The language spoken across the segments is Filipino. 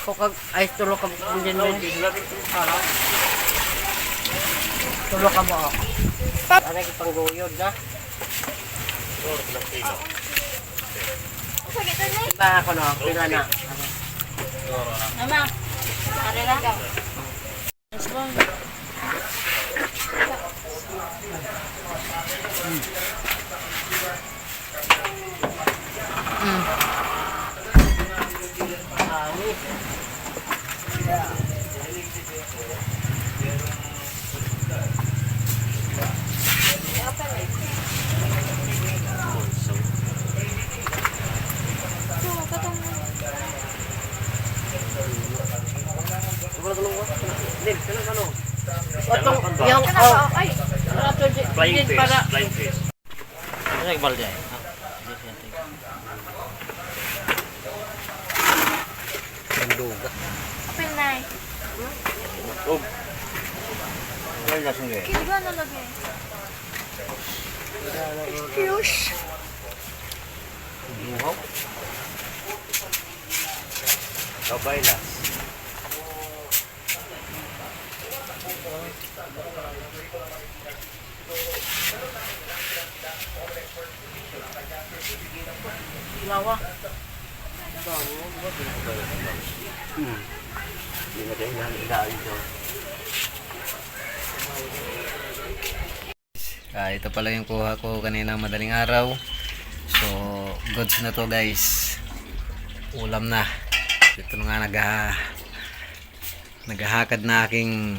ako kag ay tulo ka din mo. Tulo ka mo ako. Para ipangguyod na. Iba ako no, pila na. Mama, ari lang daw. Yung Flying fish. para Flying fish. Ano yung balde? Duga. Open na eh. Oh, Ano yung sungge? Kaya ba nalagay? Excuse. Buhaw? kabaylas. lawa. Hindi na din yan. Ilaan ito. Ito pala yung kuha ko kanina madaling araw. So, goods na to guys. Ulam na. Ito na nga naghahakad na aking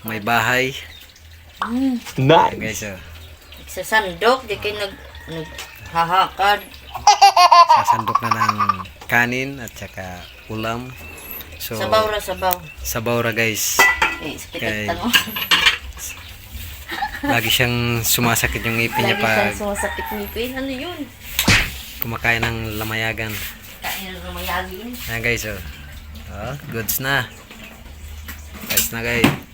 may bahay. Nice. Guys, oh. Sa sandok, di kayo naghahakad. Sasandok na ng kanin at saka ulam. So, Sabaw ra, sabaw. sabaw ra guys. Eh, sa Okay. pitag tanong. Lagi siyang sumasakit yung ngipin niya Lagi pag siyang sumasakit ngipin. Ano yun? kumakain ng lamayagan. Kain na lumayagin. Ayan guys, oh. Oh, goods na. Guys na guys.